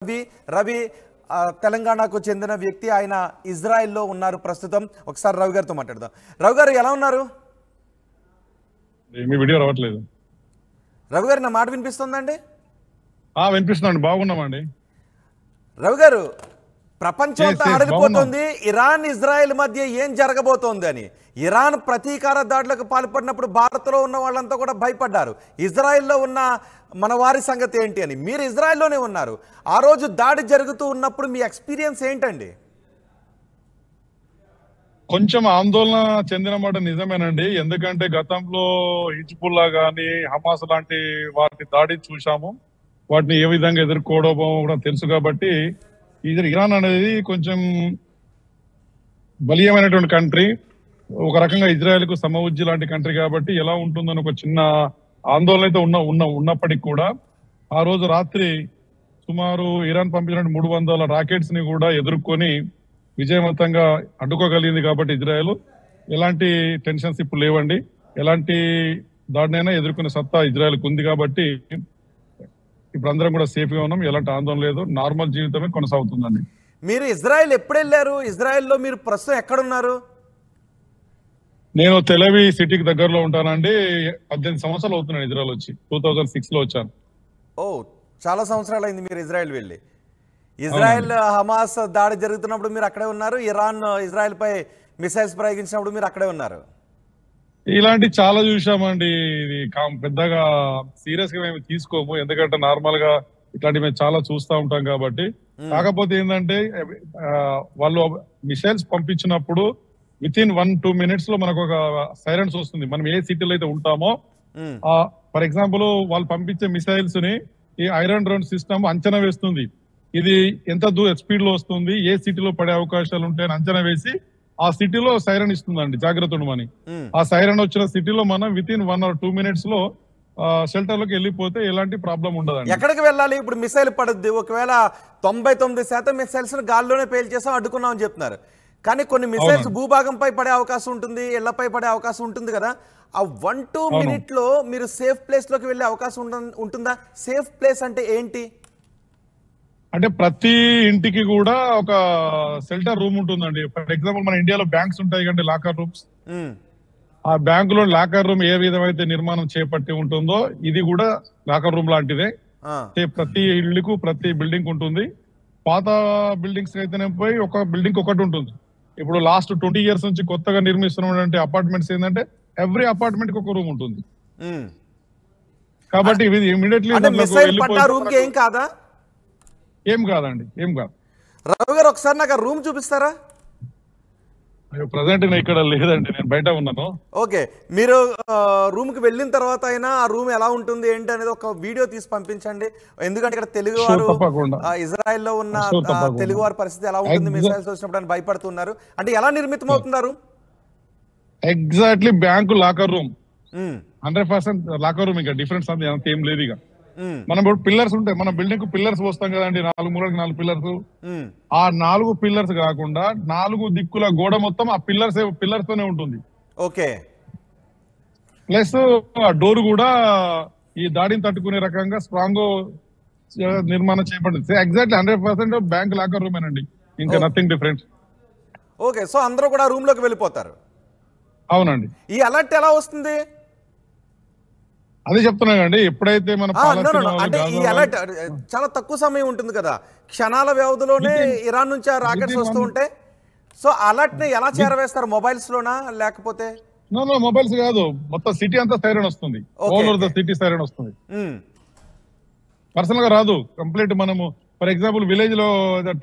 రవి రవి తెలంగాణకు చెందిన వ్యక్తి ఆయన ఇజ్రాయెల్లో ఉన్నారు ప్రస్తుతం. ఒకసారి రవి గారితో మాట్లాడదాం. రవి గారు ఎలా ఉన్నారు? మీ వీడియో రావట్లేదు. రవి గారు నా మాట వినిపిస్తుందండి? వినిపిస్తుందండి, బాగున్నామండి. రవి గారు, ప్రపంచం అంతా అడలిపోతుంది ఇరాన్ ఇజ్రాయెల్ మధ్య ఏం జరగబోతోంది అని. ఇరాన్ ప్రతీకార దాడులకు పాల్పడినప్పుడు భారత్లో ఉన్న వాళ్ళంతా కూడా భయపడ్డారు. ఇజ్రాయెల్లో ఉన్న మన వారి సంగతి ఏంటి అని. మీరు ఇజ్రాయెల్లోనే ఉన్నారు. ఆ రోజు దాడి జరుగుతూ ఉన్నప్పుడు మీ ఎక్స్పీరియన్స్ ఏంటండి? కొంచెం ఆందోళన చెందిన మాట నిజమేనండి. ఎందుకంటే గతంలో హిజ్బుల్లా గానీ హమాస్ లాంటి వాటి దాడి చూసాము. వాటిని ఏ విధంగా ఎదుర్కోవడమో కూడా తెలుసు. కాబట్టి ఇరాన్ అనేది కొంచెం బలీయమైనటువంటి కంట్రీ. ఒక రకంగా ఇజ్రాయెల్ కు సమవుజ్జి లాంటి కంట్రీ కాబట్టి ఎలా ఉంటుందని ఒక చిన్న ఆందోళన అయితే ఉన్నప్పటికీ కూడా ఆ రోజు రాత్రి సుమారు ఇరాన్ పంపించిన 300 రాకెట్స్ ని కూడా ఎదుర్కొని విజయవంతంగా అడ్డుకోగలిగింది. కాబట్టి ఇజ్రాయెల్ ఎలాంటి టెన్షన్స్ ఇప్పుడు లేవండి. ఎలాంటి దాడినైనా ఎదుర్కొనే సత్తా ఇజ్రాయెల్కి ఉంది. కాబట్టి ఇప్పుడు అందరం కూడా సేఫ్ గా ఉన్నాం. ఎలాంటి ఆందోళన లేదు. నార్మల్ జీవితమే కొనసాగుతుందండి. మీరు ఇజ్రాయెల్ ఎప్పుడు వెళ్ళారు? ఇజ్రాయెల్లో మీరు ప్రస్తుతం ఎక్కడున్నారు? నేను తెలవి సిటీకి దగ్గరలో ఉంటానండి. 18 సంవత్సరాలు అవుతున్నాను ఇజ్రాయెల్ వచ్చి. 2006 లో వచ్చాను. ఓ, చాలా సంవత్సరాలు అయింది మీరు ఇజ్రాయెల్ వెళ్ళి. ఇజ్రాయెల్ హమాస్ దాడి జరుగుతున్నప్పుడు మీరు అక్కడే ఉన్నారు. ఇరాన్ ఇజ్రాయెల్ పై మిసైల్స్ ప్రయోగించినప్పుడు మీరు అక్కడే ఉన్నారు. ఇలాంటి చాలా చూసామండి. ఇది పెద్దగా సీరియస్ గా మేము తీసుకోము. ఎందుకంటే నార్మల్ గా ఇట్లాంటి మేము చాలా చూస్తూ ఉంటాం కాబట్టి. కాకపోతే ఏంటంటే వాళ్ళు మిసైల్స్ పంపించినప్పుడు వితిన్ 1-2 minutes లో మనకు ఒక సైరన్స్ వస్తుంది. మనం ఏ సిటీలో అయితే ఉంటామో, ఫర్ ఎగ్జాంపుల్ వాళ్ళు పంపించే మిసైల్స్ ని ఈ ఐరన్ డ్రోన్ సిస్టమ్ అంచనా వేస్తుంది. ఇది ఎంత స్పీడ్ లో వస్తుంది, ఏ సిటీలో పడే అవకాశాలు ఉంటాయని అంచనా వేసి ఆ సిటీలో సైరన్ ఇస్తుందండి, జాగ్రత్త ఉండమని. ఆ సైరన్ వచ్చిన సిటీలో మనం వితిన్ 1 or 2 minutes లో షెల్టర్ లోకి వెళ్ళిపోతే ఎలాంటి ప్రాబ్లం ఉండదండి. ఎక్కడికి వెళ్ళాలి? ఇప్పుడు మిసైల్ పడుద్ది, ఒకవేళ 99% మిసైల్స్ గాల్లోనే పేల్చేసాం అడ్డుకున్నాం అని చెప్తున్నారు. కానీ కొన్ని మిసైల్స్ భూభాగంపై పడే అవకాశం ఉంటుంది, ఇళ్లపై పడే అవకాశం ఉంటుంది కదా. ఆ 1-2 minutes లో మీరు సేఫ్ ప్లేస్ లోకి వెళ్ళే అవకాశం ఉంటుందా? సేఫ్ ప్లేస్ అంటే ఏంటి? అంటే ప్రతి ఇంటికి కూడా ఒక షెల్టర్ రూమ్ ఉంటుందండి. ఫర్ ఎగ్జాంపుల్ మన ఇండియాలో బ్యాంక్స్ ఉంటాయి కంటే లాకర్ రూమ్స్. ఆ బ్యాంక్ లో లాకర్ రూమ్ ఏ విధమైతే నిర్మాణం చేపట్టి ఉంటుందో ఇది కూడా లాకర్ రూమ్ లాంటిదే. ప్రతి ఇల్లుకు ప్రతి బిల్డింగ్ ఉంటుంది. పాత బిల్డింగ్స్ అయితేనే పోయి ఒక బిల్డింగ్ ఒకటి ఉంటుంది. ఇప్పుడు లాస్ట్ 20 years నుంచి కొత్తగా నిర్మిస్తున్నటువంటి అపార్ట్మెంట్స్ ఏంటంటే ఎవ్రీ అపార్ట్మెంట్ కి ఒక రూమ్ ఉంటుంది. కాబట్టి ఇమీడియట్లీ ఏం కాదా? ఏం కాదండి, ఏం కాదు. రావు గారు, ఒకసారి నాకు ఆ రూమ్ చూపిస్తారా? ప్రజెంట్ ఇక్కడ లేదండి, నేను బయట ఉన్నాను. ఓకే, మీరు రూమ్ కి వెళ్ళిన తర్వాత అయినా ఆ రూమ్ ఎలా ఉంటుంది ఏంటి అనేది ఒక వీడియో తీసి పంపించండి. ఎందుకంటే ఇక్కడ తెలుగు వారు, ఇజ్రాయెల్లో ఉన్న తెలుగు వారి పరిస్థితి ఎలా ఉంటుంది మిసైల్స్ వచ్చినప్పుడు అని భయపడుతున్నారు. అంటే ఎలా నిర్మితం అవుతున్నారు? Exactly bank locker room 100% locker room. ఇంకా డిఫరెన్స్ అంత ఏం లేదు. ఇక మనం ఇప్పుడు పిల్లర్స్ ఉంటాయి, మన బిల్డింగ్ కు పిల్లర్స్ వస్తాం కదండి, 4 మూలకి 4 పిల్లర్స్. ఆ 4 పిల్లర్స్ కాకుండా 4 దిక్కుల గోడ మొత్తం ఆ పిల్లర్స్ తోనే ఉంటుంది. ఓకే, ప్లస్ ఆ డోర్ కూడా ఈ దాడిని తట్టుకునే రకంగా స్ట్రాంగ్ నిర్మాణం చేయబడింది. ఎగ్జాక్ట్లీ 100% బ్యాంక్ లాకర్ రూమ్ ఏనండి, ఇంకా నథింగ్ డిఫరెంట్. ఓకే, సో అందరూ కూడా రూమ్ లోకి వెళ్ళిపోతారు. అవునండి. ఈ అలర్ట్ ఎలా వస్తుంది? అదే చెప్తున్నానండి. ఎప్పుడైతే మన అంటే ఈ అలర్ట్ చాలా తక్కువ సమయం ఉంటుంది కదా, క్షణాల వ్యవధిలోనే ఇరాన్ నుంచి ఆ రాకెట్స్ వస్తూ ఉంటాయి. సో అలర్ట్ ని ఎలా చేరవేస్తారు? మొబైల్స్ లోనా లేకపోతే? మొబైల్స్ కాదు, మొత్తం సిటీ అంతా సైరన్ వస్తుంది. All over the city siren వస్తుంది. పర్సనల్ గా రాదు, కంప్లీట్. మనము ఫర్ ఎగ్జాంపుల్ విలేజ్ లో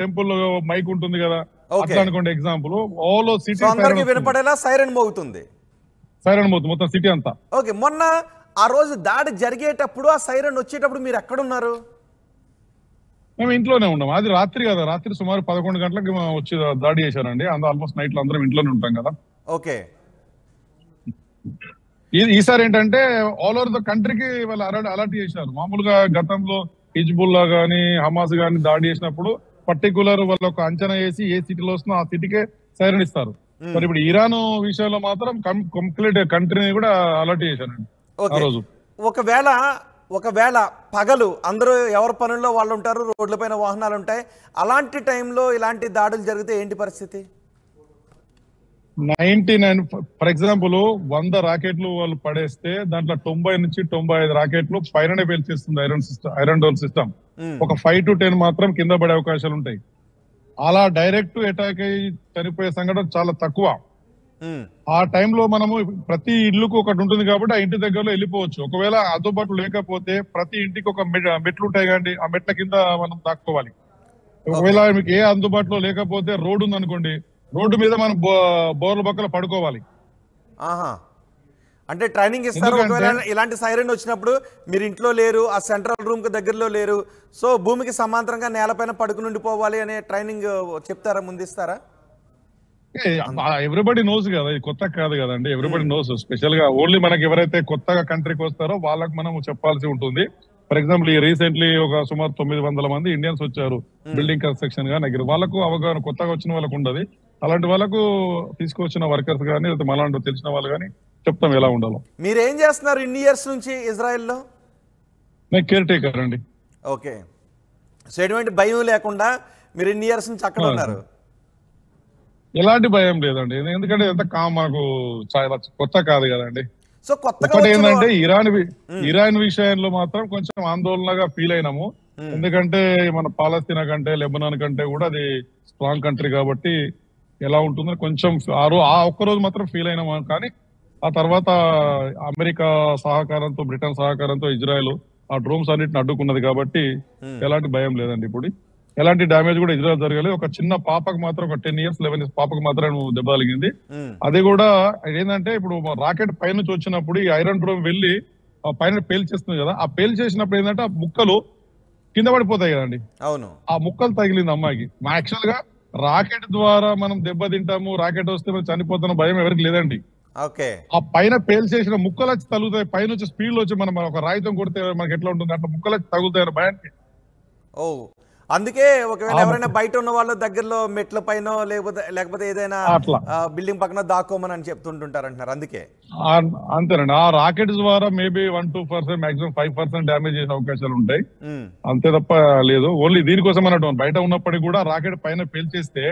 టెంపుల్ లో మైక్ ఉంటుంది కదా, అట్లా అనుకోండి ఎగ్జాంపుల్. ఆల్ సిటీ అందరికీ వినపడేలా సైరన్ మోగుతుంది. సైరన్ మోగుతుంది మొత్తం సిటీ అంతా. ఓకే, మొన్న ఆ రోజు దాడి జరిగేటప్పుడు, ఆ సైరన్ వచ్చేటప్పుడు మీరు ఎక్కడున్నారు? మేము ఇంట్లోనే ఉన్నాం. అది రాత్రి కదా, రాత్రి సుమారు 11 గంటలకు వచ్చి దాడి చేశారండి. ఆల్మోస్ట్ నైట్ లో అందరం ఇంట్లోనే ఉంటాం కదా. ఓకే, ఈసారి ఏంటంటే ఆల్ ఓవర్ ద కంట్రీకి వాళ్ళు అలర్ట్ చేశారు. మామూలుగా గతంలో హిజ్బుల్లా గానీ హమాస్ గానీ దాడి చేసినప్పుడు పర్టికులర్ వాళ్ళు ఒక అంచనా వేసి ఏ సిటీలో వస్తుందో ఆ సిటీకే సైరన్ ఇస్తారు. మరి ఇప్పుడు ఇరాన్ విషయంలో మాత్రం కంప్లీట్ కంట్రీని కూడా అలర్ట్ చేశారండి. ఒకవేళ ఒకవేళ పగలు అందరూ ఎవరి పనుల్లో వాళ్ళు ఉంటారు, రోడ్లపైన వాహనాలు ఉంటాయి, అలాంటి టైంలో ఇలాంటి దాడులు జరిగితే ఏంటి పరిస్థితి? 99 ఫర్ ఎగ్జాంపుల్ 100 రాకెట్లు వాళ్ళు పడేస్తే దాంట్లో 90 నుంచి 95 రాకెట్లు పైననే పేల్చేస్తుంది ఐరన్ డోర్ సిస్టమ్. ఒక 5 to 10 మాత్రం కింద పడే అవకాశాలు ఉంటాయి. అలా డైరెక్ట్ అటాక్ అయ్యి చనిపోయే సంఘటన చాలా తక్కువ. ఆ టైంలో మనము ప్రతి ఇల్లుకు ఒకటి ఉంటుంది కాబట్టి ఆ ఇంటి దగ్గరలో వెళ్ళిపోవచ్చు. ఒకవేళ అందుబాటులో లేకపోతే ప్రతి ఇంటికి ఒక మెట్లు ఉంటాయి కానీ ఆ మెట్ల కింద మనం దాక్కోవాలి. ఒకవేళ మీకు ఏ అందుబాటులో లేకపోతే రోడ్డు ఉంది అనుకోండి, రోడ్డు మీద మనం బోర్ల పక్కన పడుకోవాలి. అంటే ట్రైనింగ్ ఇస్తారు. ఒకవేళ ఇలాంటి సైరన్ వచ్చినప్పుడు మీరు ఇంట్లో లేరు, ఆ సెంట్రల్ రూమ్ కి దగ్గరలో లేరు, సో భూమికి సమాంతరంగా నేలపైన పడుకుని ఉండిపోవాలి అనే ట్రైనింగ్ చెప్తారా, ముందిస్తారా? ఎవ్రీబడి నోస్ కదా, ఇది కొత్త కాదు కదండి. Everybody knows. స్పెషల్ గా ఓన్లీ మనకి ఎవరైతే కొత్తగా కంట్రీకి వస్తారో వాళ్ళకి మనం చెప్పాల్సి ఉంటుంది. ఫర్ ఎగ్జాంపుల్ ఈ రీసెంట్లీ ఒక సుమారు 900 మంది ఇండియన్స్ వచ్చారు బిల్డింగ్ కన్స్ట్రక్షన్ గా దగ్గర. వాళ్ళకు అవగాహన కొత్తగా వచ్చిన వాళ్ళకు ఉండదు. అలాంటి వాళ్ళకు తీసుకొచ్చిన వర్కర్స్ కానీ మలాంటి తెలిసిన వాళ్ళు కానీ చెప్తాం ఎలా ఉండాలో. మీరు ఏం చేస్తున్నారు ఇన్ని ఇయర్స్ నుంచి ఇజ్రాయెల్లో? నేను కేర్ టేకర్ అండి. ఓకే, సో ఎటువంటి భయం లేకుండా మీరు ఇన్ని ఇయర్స్ నుంచి అక్కడ ఉన్నారు? ఎలాంటి భయం లేదండి, ఎందుకంటే ఎంత మనకు చాలా కొత్త కాదు కదండి. సో కొత్తగా ఏంటంటే ఇరాన్ విషయంలో మాత్రం కొంచెం ఆందోళనగా ఫీల్ అయినాము. ఎందుకంటే మన పాలస్తీనా కంటే లెబనాన్ కంటే కూడా అది స్ట్రాంగ్ కంట్రీ కాబట్టి ఎలా ఉంటుందో కొంచెం ఆ ఒక్కరోజు మాత్రం ఫీల్ అయినాము. కానీ ఆ తర్వాత అమెరికా సహకారంతో, బ్రిటన్ సహకారంతో ఇజ్రాయెల్ ఆ డ్రోన్స్ అన్నిటిని అడ్డుకున్నది కాబట్టి ఎలాంటి భయం లేదండి. ఇప్పుడు ఎలాంటి డ్యామేజ్ కూడా ఇజ్రాయెల్ జరగలేదు. ఒక చిన్న పాపకు మాత్రం, ఒక 10 years 11 years పాపకు మాత్రం దెబ్బ తగిలింది. అది కూడా ఏంటంటే ఇప్పుడు రాకెట్ పై నుంచి వచ్చినప్పుడు ఈ ఐరన్ డ్రోన్ వెళ్ళి పైన పేల్చేస్తుంది కదా, ఆ పేల్చేసినప్పుడు ఏంటంటే ఆ ముక్కలు కింద పడిపోతాయి కదండి. అవును, ఆ ముక్కలు తగిలింది అమ్మాయికి. యాక్చువల్ గా రాకెట్ ద్వారా మనం దెబ్బ తింటాము, రాకెట్ వస్తే మనం చనిపోతున్న భయం ఎవరికి లేదండి. ఆ పైన పేల్చేసిన ముక్కలు వచ్చి తగులుతాయి, పైన వచ్చి స్పీడ్ లో వచ్చి మనం ఒక రాయితం కొడితే మనకి ఎట్లా ఉంటుంది అట్లా ముక్కలు వచ్చి తగులుతాయి భయానికి. అందుకే ఒకవేళ ఎవరైనా బయట ఉన్న వాళ్ళు దగ్గరలో మెట్ల పైన లేకపోతే ఏదైనా బిల్డింగ్ పక్కన దాక్కోమని అని చెప్తుంటుంటారు అంటున్నారు. అందుకే అంతేనండి. ఆ రాకెట్ ద్వారా మేబీ 1-2% మాక్సిమం 5% డ్యామేజ్ చేసే అవకాశాలు ఉంటాయి, అంతే తప్ప లేదు. ఓన్లీ దీనికోసం అన్నట్టు బయట ఉన్నప్పటికీ కూడా రాకెట్ పైన పేల్చేస్తే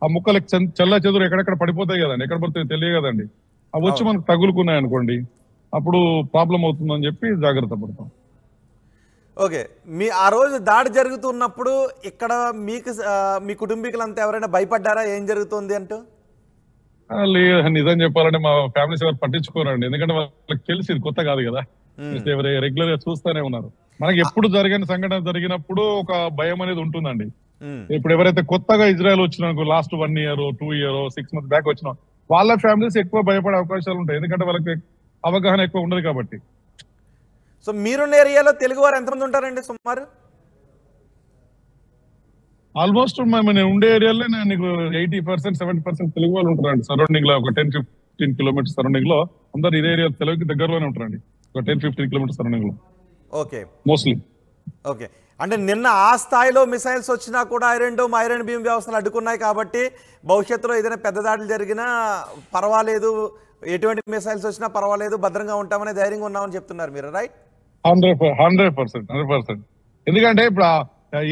ఆ ముక్కలు చెల్ల చెదురు ఎక్కడెక్కడ పడిపోతాయి కదండి, ఎక్కడ పడుతుంది తెలియదు కదండి. అవి వచ్చి మనకు తగులుకున్నాయి అనుకోండి, అప్పుడు ప్రాబ్లం అవుతుందని చెప్పి జాగ్రత్త పడతాం. ఓకే, ఆ రోజు దాడి జరుగుతున్నప్పుడు ఇక్కడ మీ కుటుంబీకులంతా ఎవరైనా భయపడ్డారా ఏం జరుగుతుంది అంటూ? లేదు, నిజం చెప్పాలంటే మా ఫ్యామిలీస్ ఎవరు పట్టించుకోరండి, ఎందుకంటే వాళ్ళకి తెలిసి ఇది కొత్త కాదు కదా, రెగ్యులర్ గా చూస్తూనే ఉన్నారు. మనకి ఎప్పుడు జరిగిన సంఘటన జరిగినప్పుడు ఒక భయం అనేది ఉంటుందండి. ఇప్పుడు ఎవరైతే కొత్తగా ఇజ్రాయెల్ వచ్చిన last 1 year 2 year 6 months back వచ్చిన వాళ్ళ ఫ్యామిలీస్ ఎక్కువ భయపడే అవకాశాలు ఉంటాయి, ఎందుకంటే వాళ్ళకి అవగాహన ఎక్కువ ఉండదు కాబట్టి. సో మీరున్న ఏరియాలో తెలుగు వారు ఎంతమంది ఉంటారండి సుమారు? ఆల్మోస్ట్ నేను ఉండే ఏరియాలో నీకు 80% 70% తెలుగు వాళ్ళు ఉంటారండి. సరౌండింగ్ లో ఒక 10-15 kilometers సరౌండింగ్ లో అందరు ఇదే ఏరియా తెలుగుకి దగ్గరలోనే ఉంటారండి, ఒక 10-15 kilometers సరౌండింగ్ లో. Okay, mostly. ఓకే, అంటే నిన్న ఆ స్థాయిలో మిసైల్స్ వచ్చినా కూడా ఐరన్ బీమ్ వ్యవస్థలు అడ్డుకున్నాయి కాబట్టి భవిష్యత్తులో ఏదైనా పెద్ద దాడులు జరిగినా పర్వాలేదు, ఎటువంటి మిసైల్స్ వచ్చినా పర్వాలేదు, భద్రంగా ఉంటామనే ధైర్యంగా ఉన్నామని చెప్తున్నారు మీరు, రైట్? 100%. ఎందుకంటే ఇప్పుడు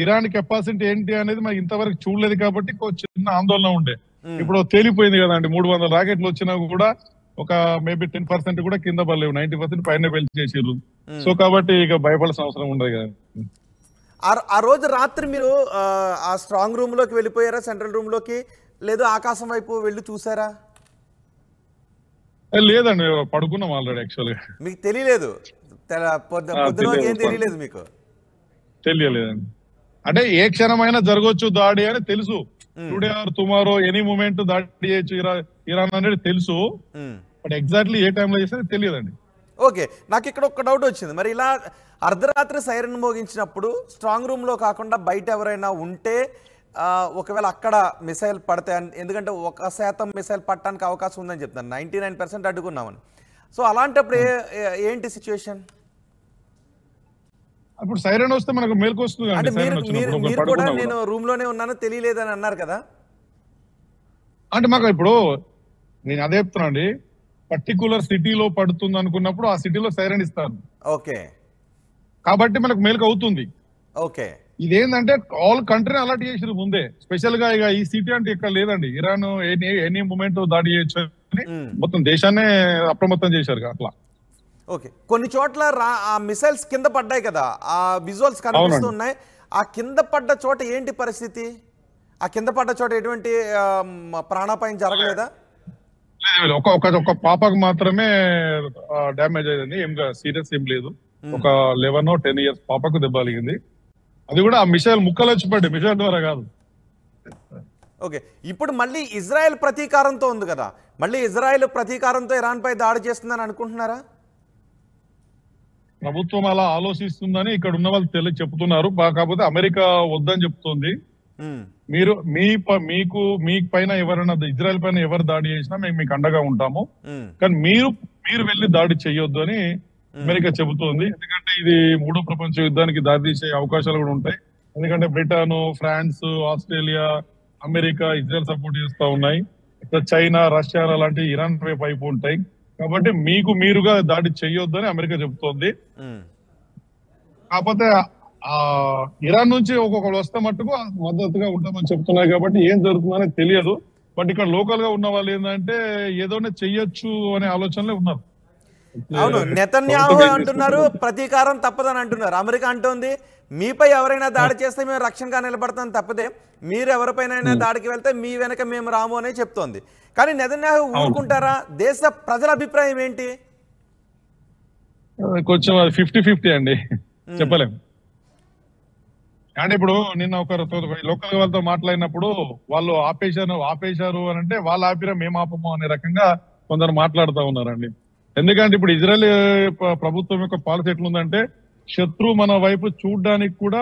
ఇరాన్ కెపాసిటీ ఏంటి అనేది మనకి ఇంతవరకు చూడలేదు కాబట్టి చిన్న ఆందోళన ఉండే. ఇప్పుడు తేలిపోయింది కదండి, 300 రాకెట్లు వచ్చినా కూడా ఒక మేబీ 10% కూడా కింద పడలేవు, 90% పైన పెంచేసారు. సో కాబట్టి ఇక భయపడాల్సిన అవసరం ఉండదు కదా. ఆ రోజు రాత్రి మీరు ఆ స్ట్రాంగ్ రూమ్ లోకి వెళ్ళిపోయారా, సెంట్రల్ రూమ్ లోకి, లేదు ఆకాశం వైపు వెళ్ళి చూసారా? లేదండి, పడుకున్నాం ఆల్రెడీ. యాక్చువల్గా మీకు తెలియలేదు, పొద్దున ఏం తెలియలేదు మీకు? తెలియలేదండి, అంటే ఏ క్షణమైనా జరగవచ్చు దాడి అని తెలుసు. Today or tomorrow any moment దాడి చేయొచ్చు ఇరాన్ అనేది తెలుసు, బట్ ఎగ్జాక్ట్లీ ఏ టైంలో చేస్తే తెలియదండి. ఓకే, నాకు ఇక్కడ ఒక డౌట్ వచ్చింది. మరి ఇలా అర్ధరాత్రి సైరన్ మోగించినప్పుడు స్ట్రాంగ్ రూమ్ లో కాకుండా బయట ఎవరైనా ఉంటే ఒకవేళ అక్కడ మిసైల్ పడితే, ఎందుకంటే 1% మిసైల్ పట్టడానికి అవకాశం ఉందని చెప్తాను, 99% అడ్డుకున్నామని. సో అలాంటప్పుడు ఏంటి సిచ్యువేషన్? అప్పుడు సైరన్ వస్తే మనకు మేల్కు వస్తుంది. అంటే మీరు కూడా నేను రూమ్ లోనే ఉన్నాను తెలియలేదని అన్నారు కదా. అంటే మాకు ఇప్పుడు నేను అదే చెప్తున్నా అండి, పర్టికులర్ సిటీలో పడుతుంది అనుకున్నప్పుడు ఆ సిటీలో సైరన్ ఇస్తారు. ఓకే, కాబట్టి మనకు మేలుకు అవుతుంది. ఓకే. ఇదేంటంటే ఆల్ కంట్రీని అలర్ట్ చేసారు ముందే. స్పెషల్ గా ఇక ఈ సిటీ అంటే ఇక్కడ లేదండి, ఇరాన్ ఎనీ మూమెంట్ దాడి చేయొచ్చు అని మొత్తం దేశాన్నే అప్రమత్తం చేశారు అట్లా. ఓకే, కొన్ని చోట్ల ఆ మిసైల్స్ కింద పడ్డాయి కదా, ఆ విజువల్స్ కనిపిస్తున్నాయి. ఆ కింద పడ్డ చోట ఏంటి పరిస్థితి? ఆ కింద పడ్డ చోట ఎటువంటి ప్రాణాపాయం జరగలేదా? ఒక పాపకు మాత్రమే డ్యామేజ్ అయింది, ఏం సీరియస్ ఏం లేదు. ఒక 11-10 years పాపకు దెబ్బ కలిగింది. అది కూడా ఆ మిసైల్ ముక్కలు వచ్చి పడ్డాయి, మిసైల్ ద్వారా కాదు. ఓకే, ఇప్పుడు మళ్ళీ ఇజ్రాయెల్ ప్రతీకారంతో ఉంది కదా, మళ్ళీ ఇజ్రాయెల్ ప్రతీకారంతో ఇరాన్ పై దాడి చేస్తుందని అనుకుంటున్నారా? ప్రభుత్వం అలా ఆలోచిస్తుందని ఇక్కడ ఉన్న వాళ్ళు చెప్తున్నారు. కాకపోతే అమెరికా వద్దని చెప్తుంది. మీరు మీకు పైన ఎవరైనా ఇజ్రాయెల్ పైన ఎవరు దాడి చేసినా మేము మీకు అండగా ఉంటాము, కానీ మీరు వెళ్ళి దాడి చేయొద్దు అని అమెరికా చెబుతోంది. ఎందుకంటే ఇది 3వ ప్రపంచ యుద్ధానికి దారితీసే అవకాశాలు కూడా ఉంటాయి. ఎందుకంటే Britain, France, Australia, America Israel support చేస్తా ఉన్నాయి. చైనా, రష్యా లాంటి ఇరాన్ వైపు ఉంటాయి. కాబట్టి మీరుగా దాడి చేయొద్దు అని అమెరికా చెబుతోంది. కాకపోతే ఇరాన్ నుంచి ఒక్కొక్కరు వస్తే మట్టుకు మద్దతుగా ఉంటామని చెప్తున్నారు. కాబట్టి ఏం జరుగుతుందని తెలియదు. బట్ ఇక్కడ లోకల్ గా ఉన్న వాళ్ళు ఏంటంటే ఏదోనే చెయ్యొచ్చు అనే ఆలోచనలే ఉన్నారు. అవును, నెతన్యాహు అంటున్నారు ప్రతీకారం తప్పదని అంటున్నారు. అమెరికా అంటోంది మీపై ఎవరైనా దాడి చేస్తే మేము రక్షణగా నిలబడతాం తప్పదే, మీరు ఎవరిపైన దాడికి వెళ్తే మీ వెనక మేము రాము అనే చెప్తోంది. కానీ నెతన్యాహు ఊరుకుంటారా? దేశ ప్రజల అభిప్రాయం ఏంటి? కొంచెం 50-50 అండి, చెప్పలేము. అంటే ఇప్పుడు నిన్న ఒకరు లోకల్ వాళ్ళతో మాట్లాడినప్పుడు వాళ్ళు ఆపేశారు అని అంటే వాళ్ళు ఆపిరా మేము ఆపము అనే రకంగా కొందరు మాట్లాడుతూ ఉన్నారండి. ఎందుకంటే ఇప్పుడు ఇజ్రాయెల్ ప్రభుత్వం యొక్క పాలసీ ఎట్లుందంటే శత్రువు మన వైపు చూడడానికి కూడా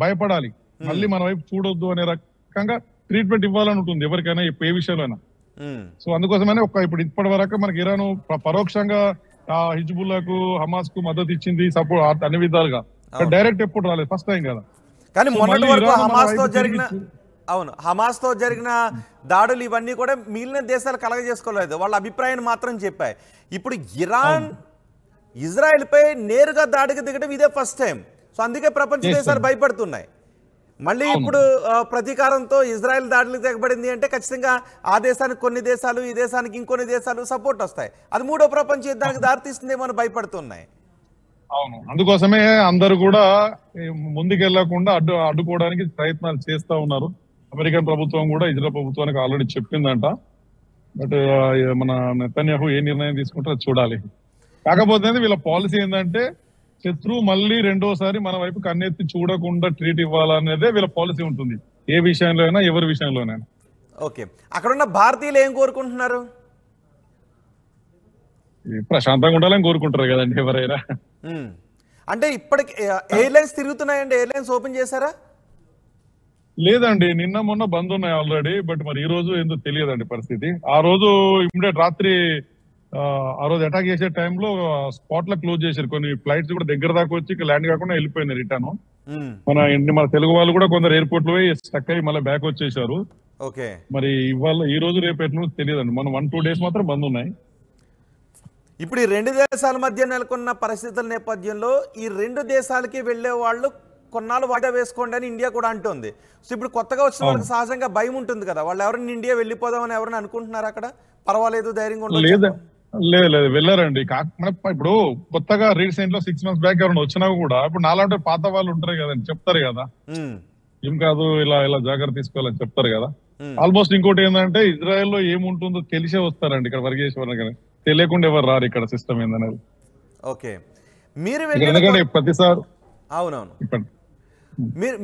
భయపడాలి, మళ్ళీ మన వైపు చూడొద్దు అనే రకంగా ట్రీట్మెంట్ ఇవ్వాలని ఉంటుంది ఎవరికైనా ఏ విషయంలోనైనా. సో అందుకోసమనే ఇప్పుడు ఇప్పటి వరకు మనకి ఇరాన్ పరోక్షంగా హిజ్బుల్లాకు, హమాస్ కు మద్దతు ఇచ్చింది, సపోర్ట్ అన్ని విధాలుగా. డైరెక్ట్ ఎప్పుడు రాలేదు, ఫస్ట్ టైం కదా. కానీ మొన్నటి వరకు హమాస్ తో జరిగిన దాడులు ఇవన్నీ కూడా మిగిలిన దేశాలు కలగజేసుకోలేదు, వాళ్ళ అభిప్రాయాన్ని మాత్రం చెప్పాయి. ఇప్పుడు ఇరాన్ ఇజ్రాయెల్ పై నేరుగా దాడికి దిగడం ఇదే ఫస్ట్ టైం. సో అందుకే ప్రపంచ దేశాలు భయపడుతున్నాయి. మళ్ళీ ఇప్పుడు ప్రతీకారంతో ఇజ్రాయెల్ దాడులకు దిగబడింది అంటే ఖచ్చితంగా ఆ దేశానికి కొన్ని దేశాలు, ఈ దేశానికి ఇంకొన్ని దేశాలు సపోర్ట్ వస్తాయి. అది 3వ ప్రపంచ యుద్ధానికి దారితీస్తుందేమో అని భయపడుతున్నాయి. అవును, అందుకోసమే అందరు కూడా ముందుకెళ్లకుండా అడ్డుకోవడానికి ప్రయత్నాలు చేస్తా ఉన్నారు. అమెరికన్ ప్రభుత్వం కూడా ఇజ్రాయెల్ ప్రభుత్వానికి ఆల్రెడీ చెప్పిందంట. బట్ మన నెతన్యాహు ఏ నిర్ణయం తీసుకుంటారో చూడాలి. కాకపోతే వీళ్ళ పాలసీ ఏంటంటే శత్రువు మళ్ళీ రెండోసారి మన వైపు కన్నెత్తి చూడకుండా ట్రీట్ ఇవ్వాలనేదే వీళ్ళ పాలసీ ఉంటుంది, ఏ విషయంలో అయినా ఎవరి విషయంలోనైనా. ఓకే, అక్కడున్న భారతీయులు ఏం కోరుకుంటున్నారు? ప్రశాంతంగా ఉండాలని కోరుకుంటారు కదండి ఎవరైనా. అంటే ఇప్పటికి ఎయిర్లైన్స్ తిరుగుతున్నాయండి, ఎయిర్లైన్స్ ఓపెన్ చేశారా? లేదండి, నిన్న మొన్న బంద్ ఉన్నాయి ఆల్రెడీ. బట్ మరి ఈ రోజు ఏందో తెలియదండి పరిస్థితి. ఆ రోజు ఇమ్మీడియట్ రాత్రి ఆ రోజు అటాక్ చేసే టైంలో స్పాట్ లో క్లోజ్ చేశారు. కొన్ని ఫ్లైట్స్ కూడా దగ్గర దాకా వచ్చి ల్యాండ్ కాకుండా వెళ్ళిపోయింది రిటర్న్. మన తెలుగు వాళ్ళు కూడా కొందరు ఎయిర్పోర్ట్ లో స్టక్ అయ్యి మళ్ళీ బ్యాక్ వచ్చేసారు. ఓకే, మరి ఇవాళ ఈ రోజు రేపు ఎట్లా తెలియదండి. మనం 1-2 days మాత్రం బంద్ ఉన్నాయి. ఇప్పుడు ఈ 2 దేశాల మధ్య నెలకొన్న పరిస్థితుల నేపథ్యంలో ఈ 2 దేశాలకి వెళ్లే వాళ్ళు కొన్నాళ్ళు వాయిదా వేసుకోండి అని ఇండియా కూడా అంటోంది. సో ఇప్పుడు కొత్తగా వచ్చిన వాళ్ళకి సహజంగా భయం ఉంటుంది కదా, వాళ్ళు ఎవరైనా ఇండియా వెళ్ళిపోదామని ఎవరైనా అనుకుంటున్నారు? అక్కడ పర్వాలేదు, ధైర్యంగా ఉండదు. లేదు వెళ్ళారండి. ఇప్పుడు కొత్తగా రీసెంట్ లో 6 months బ్యాక్ ఎవరైనా వచ్చినా కూడా ఇప్పుడు నాలాంటి పాత వాళ్ళు ఉంటారు కదండి, చెప్తారు కదా ఏం కాదు ఇలా జాగ్రత్త తీసుకోవాలని చెప్తారు కదా. ఆల్మోస్ట్ ఇంకోటి ఏంటంటే ఇజ్రాయెల్ లో ఏముంటుందో తెలిసే వస్తారండి ఇక్కడ వర్క్ చేసేవారు, తెలియకుండా ఎవరు రారు ఇక్కడ సిస్టమ్ ఏందనేది. ఓకే, మీరు ఎందుకంటే ప్రతిసారి అవునవును మీరు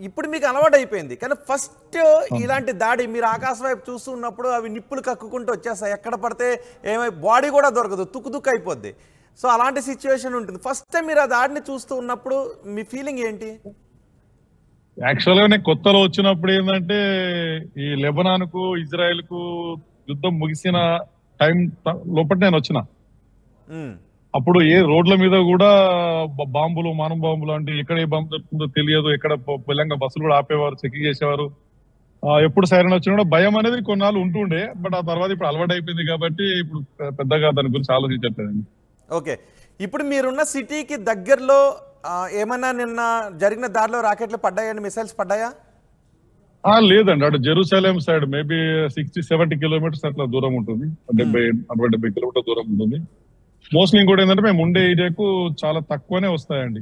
ఇప్పుడు మీకు అలవాటు అయిపోయింది. కానీ ఫస్ట్ ఇలాంటి దాడి మీరు ఆకాశం వైపు చూస్తూ ఉన్నప్పుడు అవి నిప్పులు కక్కుకుంటూ వచ్చేస్తాయి, ఎక్కడ పడితే ఏమై బాడీ కూడా దొరకదు, తుక్కు అయిపోద్ది. సో అలాంటి సిచ్యువేషన్ ఉంటుంది. ఫస్ట్ టైం మీరు ఆ దాడిని చూస్తూ ఉన్నప్పుడు మీ ఫీలింగ్ ఏంటి? యాక్చువల్ గా నేను కొత్తలో వచ్చినప్పుడు ఏంటంటే ఈ లెబనాన్ కు ఇజ్రాయెల్ కు యుద్ధం ముగిసిన టైం లోపల నేను వచ్చిన. అప్పుడు ఏ రోడ్ల మీద కూడా బాంబులు, మానవ బాంబులు అంటే ఎక్కడ ఏ బాంబు దొరుకుతుందో తెలియదు, ఎక్కడ బలంగా బస్సులు కూడా ఆపేవారు, చెకింగ్ చేసేవారు. ఎప్పుడు సైరన్ వచ్చినా కూడా భయం అనేది కొన్నాళ్ళు ఉంటుండే. బట్ ఆ తర్వాత ఇప్పుడు అలవాటు అయిపోయింది కాబట్టి ఇప్పుడు పెద్దగా దాని గురించి ఆలోచించట్లేదండి. ఓకే, ఇప్పుడు మీరున్న సిటీకి దగ్గరలో ఏమన్నా నిన్న జరిగిన దారిలో రాకెట్లు పడ్డాయండి, మిసైల్స్ పడ్డాయా? లేదండి, అటు జెరూసలేం సైడ్ మేబీ 60-70 కిలోమీటర్స్ అట్లా దూరం ఉంటుంది, 70 కిలోమీటర్ దూరం ఉంటుంది. మోస్ట్లీ ఇంకోటి ఏంటంటే మేము ఉండే ఏరియాకు చాలా తక్కువనే వస్తాయండి.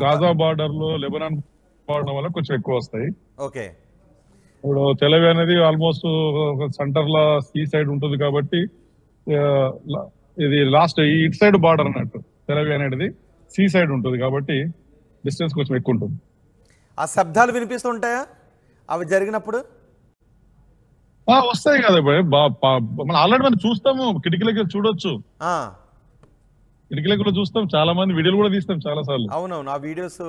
గాజా బార్డర్ లో లెబనాన్ బార్డర్ వల్ల కొంచెం ఎక్కువ వస్తాయి. ఓకే, ఇప్పుడు తెలవి అనేది ఆల్మోస్ట్ సెంటర్ లా సీ సైడ్ ఉంటుంది కాబట్టి ఇది లాస్ట్ ఇటు సైడ్ బార్డర్ అన్నట్టు. తెలవి అనేది సీ సైడ్ ఉంటుంది కాబట్టి డిస్టెన్స్ కొంచెం ఎక్కువ ఉంటుంది. ఆ శబ్దాలు వినిపిస్తుంటాయా అవి జరిగినప్పుడు? వస్తాయి కదా, మనం ఆల్రెడీ మనం చూస్తాము, కిటికీలకి చూడొచ్చు, కిటికీలకు చూస్తాం, చాలా మంది వీడియోలు కూడా తీస్తాం చాలా సార్లు. అవునవును, ఆ వీడియోస్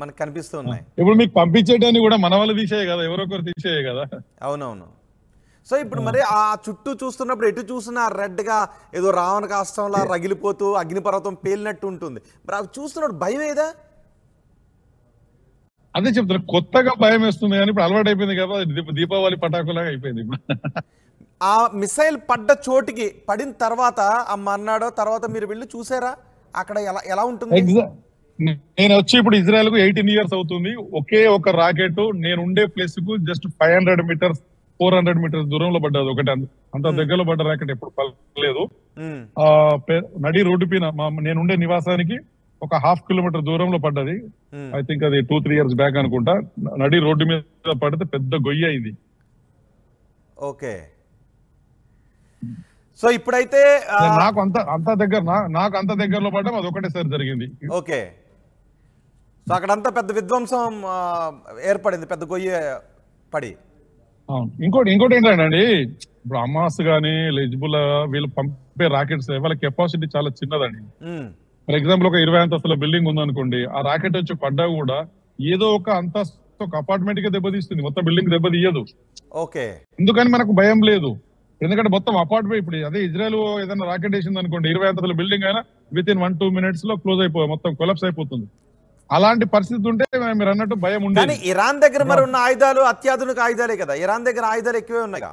మనకు కనిపిస్తున్నాయి. ఇప్పుడు మీకు పంపించేటాన్ని కూడా మన వాళ్ళు తీసేయ కదా, ఎవరొకరు తీసేయ కదా. అవునవును. సో ఇప్పుడు మరి ఆ చుట్టూ చూస్తున్నప్పుడు ఎటు చూసినా రెడ్ గా ఏదో రావణ కాష్టంలా రగిలిపోతూ అగ్నిపర్వతం పేలినట్టు ఉంటుంది. మరి అవి చూస్తున్నప్పుడు భయం ఏదా? అదే చెప్తాను, కొత్తగా భయం వేస్తుంది కానీ ఇప్పుడు అలవాటు అయిపోయింది కదా, దీపావళి పటాకులాగా అయిపోయింది. ఆ మిసైల్ పడ్డ చోటికి పడిన తర్వాత ఆ మర్నాడో తర్వాత మీరు వెళ్ళి చూసారా అక్కడ ఎలా ఉంటుంది? నేను వచ్చి ఇప్పుడు ఇజ్రాయెల్ కు 18 years అవుతుంది. ఒకే ఒక రాకెట్ నేను ఉండే ప్లేస్ కు జస్ట్ 500 meters 400 meters దూరంలో పడ్డది ఒకటి. అంత దగ్గరలో పడ్డ రాకెట్ ఎప్పుడు పడలేదు. నడి రోడ్డు పైన నేను ఉండే నివాసానికి ఒక 1/2 kilometer దూరంలో పడ్డది. ఐ థింక్ అది 2-3 years బ్యాక్ అనుకుంటా. నడి రోడ్డు మీద పడితే పెద్ద గొయ్యి అయింది. ఓకే, సో ఇప్పుడైతే నాకు అంత దగ్గరలో పడ్డం అది ఒకటేసారి జరిగింది. ఓకే, సో అక్కడంతా పెద్ద విధ్వంసం ఏర్పడింది, పెద్ద గొయ్యి పడి. ఇంకోటి ఏంటంటే ఇప్పుడు హమాస్ గానీ హిజ్బుల్లా వీళ్ళు పంపే రాకెట్స్ వాళ్ళ కెపాసిటీ చాలా చిన్నదండి. ఫర్ ఎగ్జాంపుల్ ఒక 20 అంతస్తుల బిల్డింగ్ ఉందనుకోండి, ఆ రాకెట్ వచ్చి పడ్డా కూడా ఏదో ఒక అంతస్తు ఒక అపార్ట్మెంట్ కి దెబ్బతీస్తుంది, మొత్తం బిల్డింగ్ దెబ్బతీయదు. ఓకే, ఎందుకని మనకు భయం లేదు, ఎందుకంటే మొత్తం అపార్ట్మెంట్. ఇప్పుడు అదే ఇజ్రాయెల్ ఏదైనా రాకెట్ వేసింది అనుకోండి, 20 అంతస్తుల బిల్డింగ్ అయినా విత్ ఇన్ 1-2 minutes లో క్లోజ్ అయిపోయి మొత్తం కొలాప్స్ అయిపోతుంది. అలాంటి పరిస్థితి ఉంటే మీరు అన్నట్టు భయం ఉండేది. ఇరాన్ దగ్గర మరి ఉన్న ఆయుధాలు అత్యాధునిక ఆయుధాలే కదా, ఇరాన్ దగ్గర ఆయుధాలు ఎక్కువే ఉన్నాయి.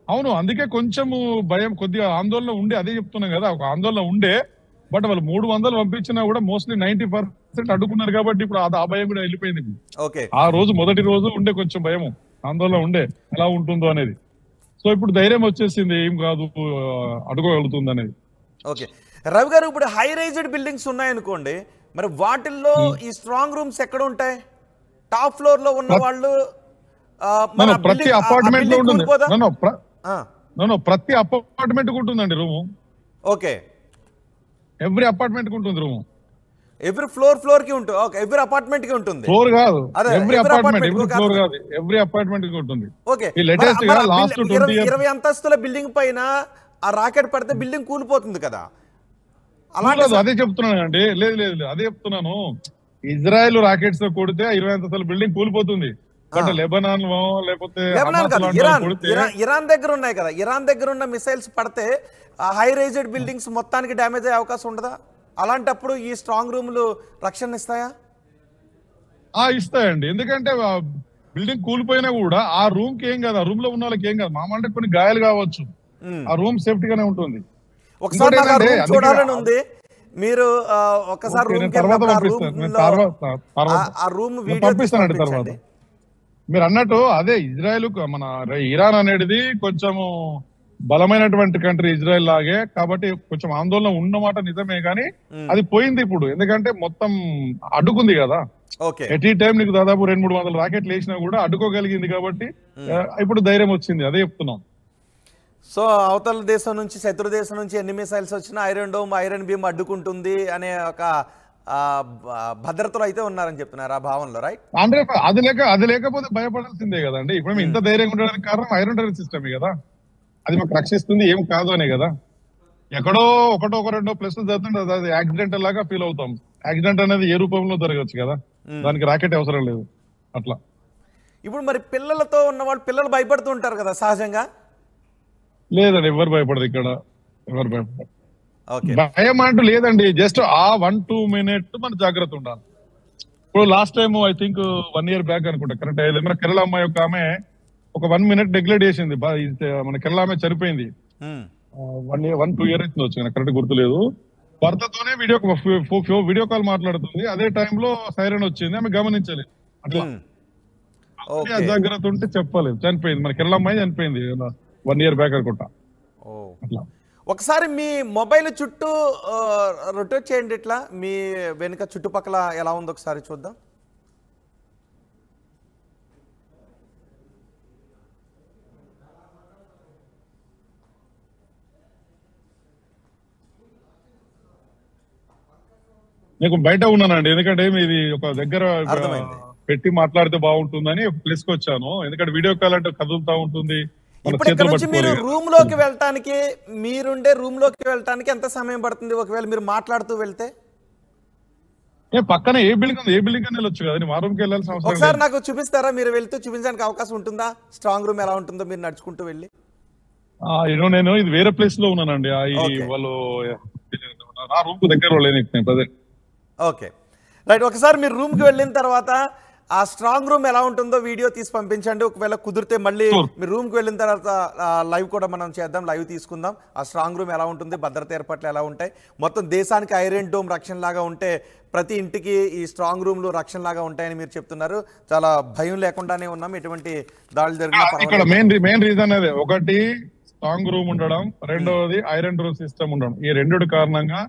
అవును, అందుకే కొంచెము భయం, కొద్దిగా ఆందోళన ఉండే, అదే చెప్తున్నాం కదా, ఒక ఆందోళన ఉండే. బట్ వాళ్ళు 300 పంపించినా కూడా మోస్ట్లీ 90% అడ్డుకున్నారు కాబట్టి ఇప్పుడు ఆ భయం కూడా వెళ్ళిపోయింది. ఆ రోజు మొదటి రోజు ఉండే కొంచెం భయం, ఆందోళన ఉండే ఎలా ఉంటుందో అనేది. సో ఇప్పుడు ధైర్యం వచ్చేసింది, ఏం కాదు, అడుగలుగుతుంది అనేది. ఓకే రవి గారు, ఇప్పుడు హై రైజ్డ్ బిల్డింగ్స్ ఉన్నాయనుకోండి, మరి వాటిల్లో ఈ స్ట్రాంగ్ రూమ్స్ ఎక్కడ ఉంటాయి? టాప్ ఫ్లోర్ లో ఉన్న వాళ్ళు ప్రతి అపార్ట్మెంట్ లో ఉంటుంది, ప్రతి అపార్ట్మెంట్ ఉంటుందండి రూము. ఓకే, ఎవ్రీ అపార్ట్మెంట్ కి ఉంటుంది రూమ్, ఎవ్రీ ఫ్లోర్ కి ఉంటుంది. ఓకే, ఎవ్రీ అపార్ట్మెంట్ కి ఉంటుంది. ఫ్లోర్ కాదు, ఎవ్రీ అపార్ట్మెంట్, ఎవ్రీ ఫ్లోర్ కాదు, ఎవ్రీ అపార్ట్మెంట్ కి ఉంటుంది. ఓకే, ఈ లేటెస్ట్ గా లాస్ట్ 20 అంతస్తుల బిల్డింగ్ పైన ఆ రాకెట్ పడితే బిల్డింగ్ కూలిపోతుంది కదా, అలాగే అదే చెప్తున్నాను అండి. లేదు అదే చెప్తున్నాను, ఇజ్రాయెల్ రాకెట్స్ కొడితే 20 అంతస్తుల బిల్డింగ్ కూలిపోతుంది. బట్ లెబనాన్ లేకపోతే ఇరాన్ దగ్గర ఉన్నాయి కదా, ఇరాన్ దగ్గర ఉన్న మిసైల్స్ పడితే హై రైజ్డ్ బిల్డింగ్స్ మొత్తానికి డ్యామేజ్ అయ్యే అవకాశం ఉండదా? అలాంటప్పుడు ఈ స్ట్రాంగ్ రూమ్లు రక్షణ ఇస్తాయా? ఇస్తాయండి, ఎందుకంటే బిల్డింగ్ కూలిపోయినా కూడా ఆ రూమ్ కి ఏం కాదు, ఆ రూమ్ లో ఉన్న వాళ్ళకి ఏం కాదు. మామంటే కొన్ని గాయాలు కావచ్చు, ఆ రూమ్ సేఫ్టీగానే ఉంటుంది. ఒకసారి చూడాలని ఉంది, మీరు ఒకసారి పంపిస్తానండి తర్వాత. మీరు అన్నట్టు అదే ఇజ్రాయెల్ మన ఇరాన్ అనేది కొంచెము బలమైనటువంటి కంట్రీ ఇజ్రాయెల్ లాగే, కాబట్టి కొంచెం ఆందోళన ఉన్నమాట నిజమే, కానీ అది పోయింది ఇప్పుడు. ఎందుకంటే మొత్తం అడ్డుకుంది కదా, ఎటీ టైం నీకు దాదాపు 200-300 రాకెట్లు వేసినా కూడా అడ్డుకోగలిగింది కాబట్టి ఇప్పుడు ధైర్యం వచ్చింది, అదే చెప్తున్నాం. సో అవతల దేశం నుంచి, శత్రు దేశం నుంచి ఎన్ని మిసైల్స్ వచ్చినా ఐరన్ డోమ్, ఐరన్ బీమ్ అడ్డుకుంటుంది అనే ఒక భద్రతలో అయితే ఉన్నారని చెప్తున్నారు ఆ భావనలో, రైట్? అంటే అది లేకపోతే భయపడాల్సిందే కదండి. ఇప్పుడు మేము ఇంత ధైర్యంగా ఉండడానికి కారణం ఐరన్ డోమ్ సిస్టమే కదా, అది మాకు రక్షిస్తుంది, ఏం కాదు అనే కదా. ఎక్కడో ఒకటో రెండో ప్లేసులు జరుగుతుంటే అది యాక్సిడెంటల్ లాగా ఫీల్ అవుతాం. యాక్సిడెంట్ అనేది ఏ రూపంలో జరగచ్చు కదా, దానికి రాకెట్ అవసరం లేదు అట్లా. ఇప్పుడు మరి పిల్లలతో ఉన్న వాళ్ళు, పిల్లలు భయపడుతూ ఉంటారు కదా సహజంగా? లేదండి, ఎవరు భయపడదు ఇక్కడ, ఎవరు భయపడదు. భయం అంటూ లేదండి, జస్ట్ ఆ 1-2 minutes మన జాగ్రత్త ఉండాలి. ఇప్పుడు last time I think 1 year back అనుకుంటా, కరెక్ట్ అయ్యేది, మన కేరళ అమ్మాయి ఒక ఆమె ఒక 1 minute నెగ్లెక్ట్ చేసింది, మన కేరళ ఆమె చనిపోయింది. 2 years అవుతుంది వచ్చి, నాకు కరెక్ట్ గుర్తులేదు. భర్తతోనే వీడియో కాల్ మాట్లాడుతుంది. అదే టైంలో సైరన్ వచ్చింది, ఆమె గమనించలేదు. అట్లా ఓకే. అజాగ్రత్త ఉంటే చెప్పలేదు, చనిపోయింది. మన కేరళ అమ్మాయి చనిపోయింది 1 year బ్యాక్ అనుకుంటా. అట్లా ఒకసారి మీ మొబైల్ చుట్టూ రొటేట్ చేయండి, ఇట్లా మీ వెనుక చుట్టుపక్కల ఎలా ఉందో ఒకసారి చూద్దాం. నేను బయట ఉన్నానండి, ఎందుకంటే ఇది ఒక దగ్గర అర్థమైంది. పెట్టి మాట్లాడితే బాగుంటుందని ప్లేస్ కి వచ్చాను. ఎందుకంటే వీడియో కాల్ అంటే కదులుతా ఉంటుంది, మన ఇప్పుడు ఇక్కడ చేతులు నుంచి మీరు పట్టుకోలేదు. రూమ్ లోకి వెళ్ళటానికి, మీరుండే రూమ్ లోకి వెళ్ళటానికి ఎంత సమయం పడుతుంది ఒకవేళ మీరు మాట్లాడుతూ వెళ్తే? పక్కన ఏ బిల్డింగ్ ఉంది, ఏ బిల్డింగ్ అని వెళ్ళొచ్చు కదా, మా రూమ్ కి వెళ్ళాల్సిన అవసరం ఒకసారి లేదు. నాకు చూపిస్తారా? మీరు వెళ్తూ చూపించడానికి అవకాశం ఉంటుందా? స్ట్రాంగ్ రూమ్ ఎలా ఉంటుందో మీరు నడుచుకుంటూ వెళ్ళి. నేను ఇది వేరే ప్లేస్ లో ఉన్నానండి. Okay. వాళ్ళు నా రూమ్ కు దగ్గర లేదు. Okay, right. ఒకసారి మీరు రూమ్కి వెళ్ళిన తర్వాత ఆ స్ట్రాంగ్ రూమ్ ఎలా ఉంటుందో వీడియో తీసి పంపించండి. ఒకవేళ కుదిరితే మళ్ళీ మీరు రూమ్కి వెళ్ళిన తర్వాత లైవ్ కూడా మనం చేద్దాం, లైవ్ తీసుకుందాం. ఆ స్ట్రాంగ్ రూమ్ ఎలా ఉంటుంది, భద్రత ఏర్పాట్లు ఎలా ఉంటాయి, మొత్తం దేశానికి ఐరన్ డోమ్ రక్షణ లాగా ఉంటే ప్రతి ఇంటికి ఈ స్ట్రాంగ్ రూమ్లు రక్షణ లాగా ఉంటాయని మీరు చెప్తున్నారు. చాలా భయం లేకుండానే ఉన్నాం, ఎటువంటి దాడులు ఇక్కడ జరిగిన. మెయిన్ రీజన్ అదే, ఒకటి స్ట్రాంగ్ రూమ్ ఉండడం, రెండవది ఐరన్ డోర్ సిస్టమ్ ఉండడం. ఈ రెండు కారణంగా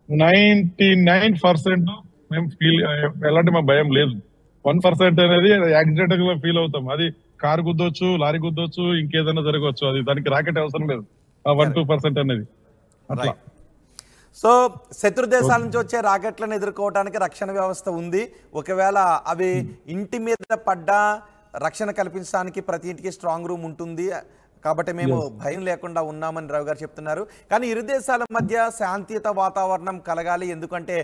99% మేము ఎలాంటి మా భయం లేదు. 1% అనేది యాక్సిడెంట్ గా ఫీల్ అవుతాం. అది కారు గుద్దొచ్చు, లారీ గుద్దొచ్చు, ఇంకేదైనా జరగవచ్చు. అది దానికి రాకెట్ అవసరం లేదు. 1-2% అనేది అట్లా. సో శత్రు దేశాల నుంచి వచ్చే రాకెట్లను ఎదుర్కోవడానికి రక్షణ వ్యవస్థ ఉంది. ఒకవేళ అవి ఇంటి మీద పడ్డా రక్షణ కల్పించడానికి ప్రతి ఇంటికి స్ట్రాంగ్ రూమ్ ఉంటుంది. కాబట్టి మేము భయం లేకుండా ఉన్నామని రావు గారు చెప్తున్నారు. కానీ ఇరు దేశాల మధ్య శాంతియుత వాతావరణం కలగాలి. ఎందుకంటే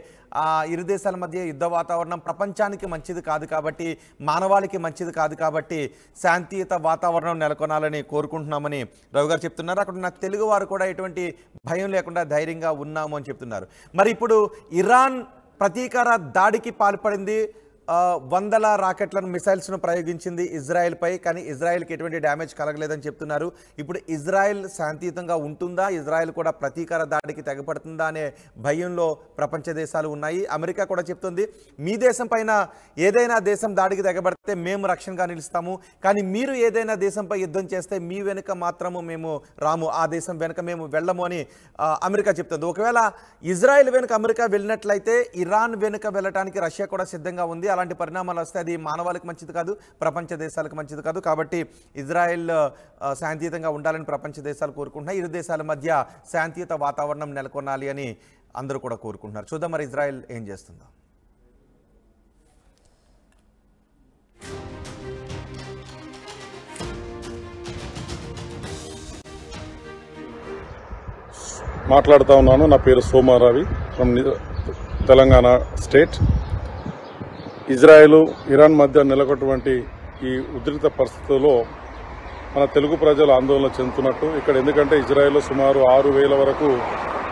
ఇరు దేశాల మధ్య యుద్ధ వాతావరణం ప్రపంచానికి మంచిది కాదు, కాబట్టి మానవాళికి మంచిది కాదు, కాబట్టి శాంతియుత వాతావరణం నెలకొనాలని కోరుకుంటున్నామని రావు గారు చెప్తున్నారు. అక్కడ ఉన్న తెలుగు వారు కూడా ఎటువంటి భయం లేకుండా ధైర్యంగా ఉన్నాము అని చెప్తున్నారు. మరి ఇప్పుడు ఇరాన్ ప్రతీకార దాడికి పాల్పడింది. వందల రాకెట్లను, మిసైల్స్ను ప్రయోగించింది ఇజ్రాయెల్పై. కానీ ఇజ్రాయెల్కి ఎటువంటి డ్యామేజ్ కలగలేదని చెప్తున్నారు. ఇప్పుడు ఇజ్రాయెల్ శాంతియుతంగా ఉంటుందా, ఇజ్రాయెల్ కూడా ప్రతీకార దాడికి తెగపడుతుందా అనే భయంలో ప్రపంచ దేశాలు ఉన్నాయి. అమెరికా కూడా చెప్తుంది, మీ దేశం పైన ఏదైనా దేశం దాడికి తెగబడితే మేము రక్షణగా నిలుస్తాము, కానీ మీరు ఏదైనా దేశంపై యుద్ధం చేస్తే మీ వెనుక మాత్రము మేము రాము, ఆ దేశం వెనుక మేము వెళ్ళము అని అమెరికా చెప్తుంది. ఒకవేళ ఇజ్రాయెల్ వెనుక అమెరికా వెళ్ళినట్లయితే ఇరాన్ వెనుక వెళ్ళడానికి రష్యా కూడా సిద్ధంగా ఉంది. అలాంటి పరిణామాలు వస్తే అది మానవాళికి మంచిది కాదు, ప్రపంచ దేశాలకు మంచిది కాదు. కాబట్టి ఇజ్రాయెల్ శాంతియుతంగా ఉండాలని ప్రపంచ దేశాలు కోరుకుంటున్నాయి. ఇరు దేశాల మధ్య శాంతియుత వాతావరణం నెలకొనాలి అని అందరూ కూడా కోరుకుంటున్నారు. చూద్దాం మరి ఇజ్రాయెల్ ఏం చేస్తుందో. మాట్లాడుతా ఉన్నాను. నా పేరు Somaravi, from Telangana state. Israel, Iran మధ్య నెలకొన్నటువంటి ఈ ఉద్రిక్త పరిస్థితుల్లో మన తెలుగు ప్రజలు ఆందోళన చెందుతున్నట్టు ఇక్కడ, ఎందుకంటే ఇజ్రాయెల్లో సుమారు 6,000 వరకు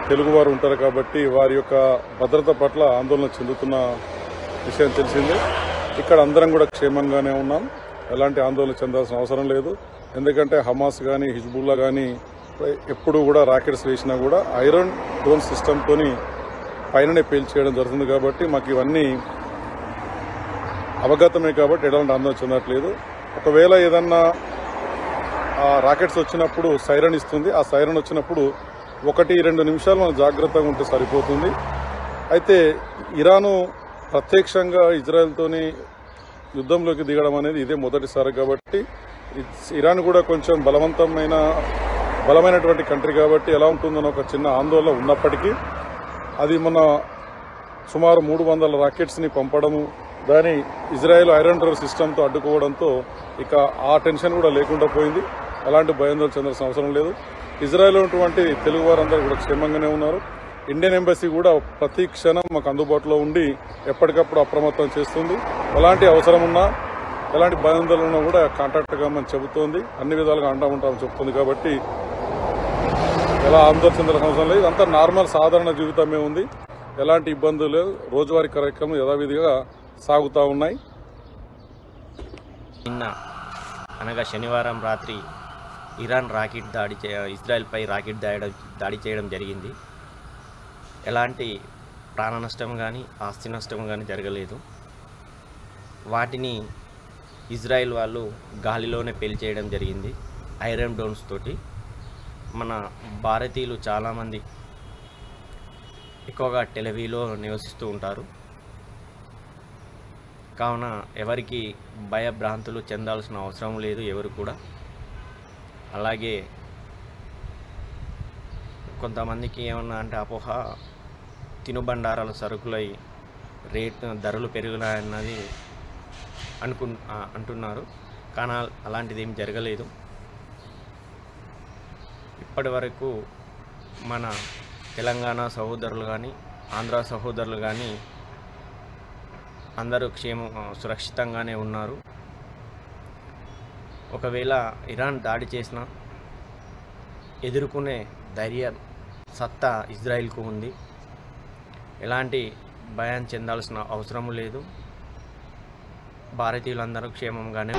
తెలుగువారు ఉంటారు కాబట్టి వారి యొక్క భద్రత పట్ల ఆందోళన చెందుతున్న విషయం తెలిసిందే. ఇక్కడ అందరం కూడా క్షేమంగానే ఉన్నాం, ఎలాంటి ఆందోళన చెందాల్సిన అవసరం లేదు. ఎందుకంటే హమాస్ కానీ హిజ్బుల్లా కానీ ఎప్పుడు కూడా రాకెట్స్ వేసినా కూడా ఐరన్ డోమ్ సిస్టమ్తో పైననే పేల్చేయడం జరుగుతుంది. కాబట్టి మాకు ఇవన్నీ అవగతమే, కాబట్టి ఎలాంటి ఆందోళన చెందట్లేదు. ఒకవేళ ఏదన్నా రాకెట్స్ వచ్చినప్పుడు సైరన్ ఇస్తుంది, ఆ సైరన్ వచ్చినప్పుడు 1-2 నిమిషాలు మనం జాగ్రత్తగా ఉంటే సరిపోతుంది. అయితే ఇరాను ప్రత్యక్షంగా ఇజ్రాయెల్తోని యుద్ధంలోకి దిగడం అనేది ఇదే మొదటిసారి. కాబట్టి ఇరాన్ కూడా కొంచెం బలమైనటువంటి కంట్రీ కాబట్టి ఎలా ఉంటుందని ఒక చిన్న ఆందోళన ఉన్నప్పటికీ, అది మన సుమారు 300 రాకెట్స్ని పంపడము, దాని ఇజ్రాయెల్ ఐరన్ డోర్ సిస్టమ్తో అడ్డుకోవడంతో ఇక ఆ టెన్షన్ కూడా లేకుండా పోయింది. అలాంటి భయాందోళన చెందాల్సిన అవసరం లేదు. ఇజ్రాయెల్ ఉన్నటువంటి తెలుగు వారందరూ కూడా క్షేమంగానే ఉన్నారు. ఇండియన్ ఎంబసీ కూడా ప్రతి క్షణం మాకు అందుబాటులో ఉండి ఎప్పటికప్పుడు అప్రమత్తం చేస్తుంది. ఎలాంటి అవసరం ఉన్నా, ఎలాంటి భయాందోళన ఉన్నా కూడా కాంటాక్ట్ కామని చెబుతోంది, అన్ని విధాలుగా అంటా ఉంటామని చెప్తుంది. కాబట్టి ఎలా ఆందోళన చెందాల్సిన అవసరం లేదు. అంతా నార్మల్ సాధారణ జీవితమే ఉంది, ఎలాంటి ఇబ్బందులు లేదు. రోజువారీ కార్యక్రమం యథావిధిగా సాగుతూ ఉన్నాయి. నిన్న అనగా శనివారం రాత్రి ఇరాన్ ఇజ్రాయెల్పై రాకెట్ దాడి చేయడం జరిగింది. ఎలాంటి ప్రాణ నష్టం కానీ ఆస్తి నష్టం కానీ జరగలేదు. వాటిని ఇజ్రాయెల్ వాళ్ళు గాలిలోనే పేల్చేయడం జరిగింది ఐరన్ డోన్స్ తోటి. మన భారతీయులు చాలామంది ఎక్కువగా టెలవీలో నివసిస్తూ ఉంటారు. కావున ఎవరికి భయభ్రాంతులు చెందాల్సిన అవసరం లేదు ఎవరు కూడా. అలాగే కొంతమందికి ఏమన్నా అంటే అపోహ, తినుబండారాల సరుకులై ధరలు పెరుగునాయన్నది అంటున్నారు. కానీ అలాంటిది ఏం జరగలేదు. ఇప్పటి వరకు మన తెలంగాణ సహోదరులు కానీ ఆంధ్ర సహోదరులు కానీ అందరూ సురక్షితంగానే ఉన్నారు. ఒకవేళ ఇరాన్ దాడి చేసినా ఎదుర్కొనే ధైర్యం సత్తా ఇజ్రాయిల్కు ఉంది. ఎలాంటి భయం చెందాల్సిన అవసరం లేదు. భారతీయులందరూ క్షేమంగానే